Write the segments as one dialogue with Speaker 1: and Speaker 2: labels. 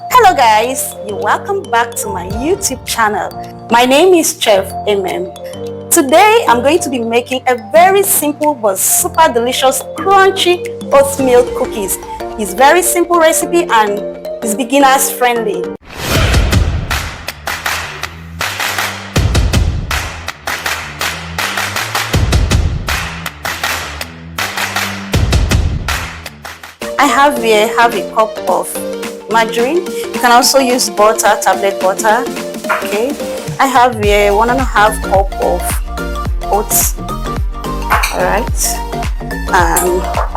Speaker 1: Hello guys, you're welcome back to my YouTube channel. My name is Chef MM. Today I'm going to be making a very simple but super delicious crunchy oatmeal cookies. It's a very simple recipe and it's beginners friendly. I have here a cup of margarine. You can also use butter, tablet butter. Okay, I have here 1.5 cup of oats. All right,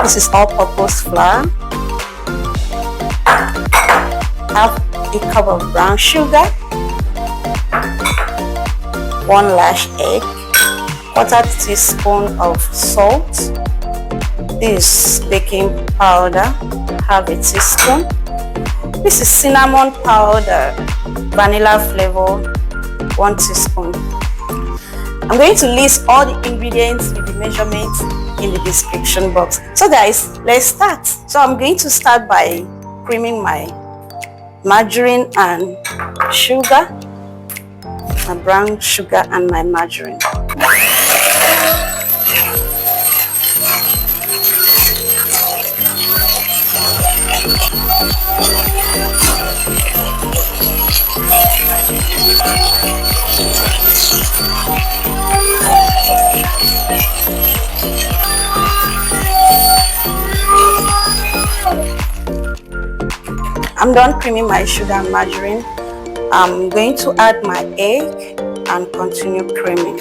Speaker 1: this is all-purpose flour. I have a cup of brown sugar, 1 large egg, 1/4 teaspoon of salt. This is baking powder, half a teaspoon. This is cinnamon powder, vanilla flavor, 1 teaspoon. I'm going to list all the ingredients with the measurements in the description box. So guys, let's start. So I'm going to start by creaming my margarine and sugar, my brown sugar and my margarine. I'm done creaming my sugar and margarine. I'm going to add my egg and continue creaming.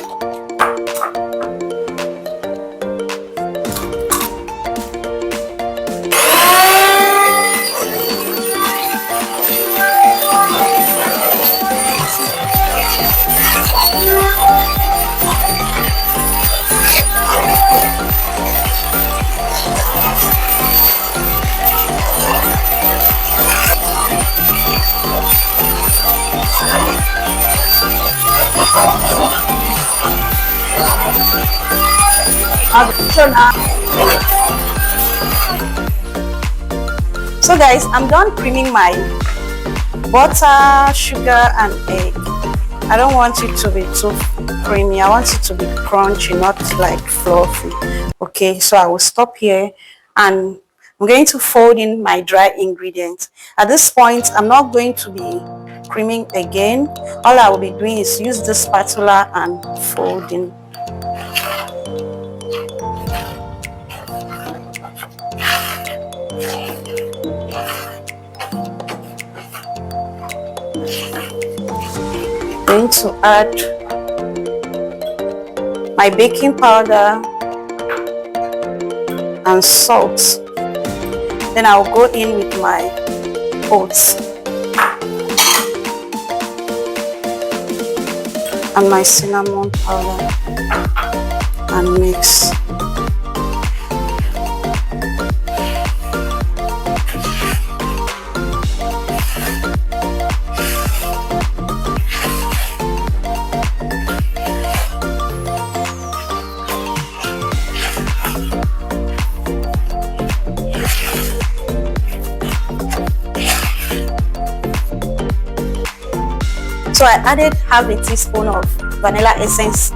Speaker 1: So guys, I'm done creaming my butter, sugar and egg. I don't want it to be too creamy. I want it to be crunchy, not like fluffy. Okay, so I will stop here and I'm going to fold in my dry ingredients. At this point, I'm not going to be creaming again. All I will be doing is use the spatula and folding. Going to add my baking powder and salt. Then I'll go in with my oats and my cinnamon powder and mix. So I added half a teaspoon of vanilla essence,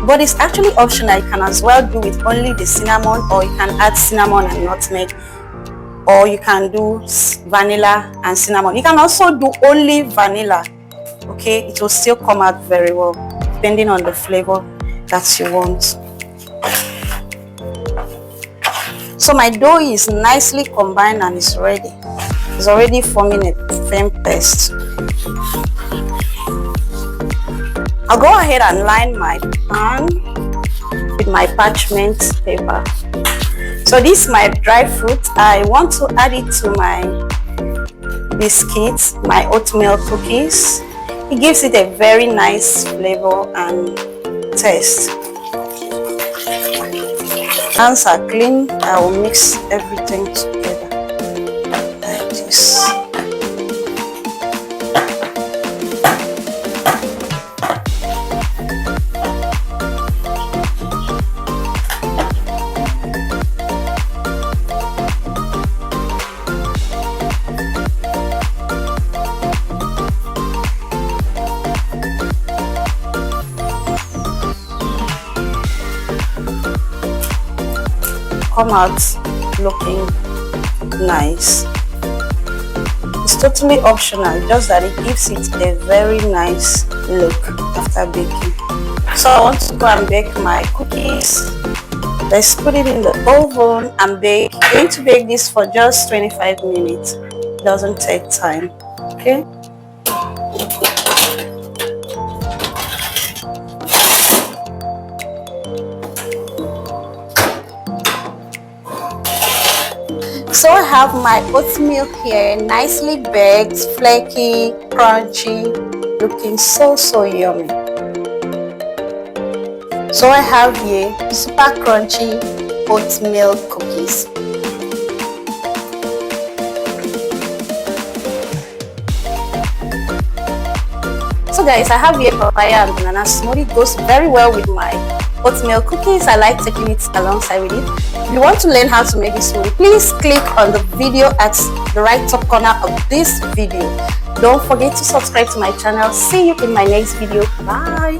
Speaker 1: but it's actually optional. You can as well do with only the cinnamon, or you can add cinnamon and nutmeg, or you can do vanilla and cinnamon. You can also do only vanilla. Okay, it will still come out very well depending on the flavor that you want. So my dough is nicely combined and it's ready. It's already forming a firm paste. I'll go ahead and line my pan with my parchment paper. So this is my dry fruit. I want to add it to my biscuits, my oatmeal cookies. It gives it a very nice flavor and taste. Hands are clean. I will mix everything together like this. come out looking nice. It's totally optional, just that it gives it a very nice look after baking. So I want to go and bake my cookies. Let's put it in the oven and bake. I'm going to bake this for just 25 minutes. It doesn't take time. Okay. So I have my oatmeal here, nicely baked, flaky, crunchy, looking so yummy. So I have here super crunchy oatmeal cookies. So guys, I have here papaya and banana smoothie. It goes very well with my oatmeal cookies. I like taking it alongside with it. If you want to learn how to make this smoothie, please click on the video at the right top corner of this video. Don't forget to subscribe to my channel. See you in my next video. Bye.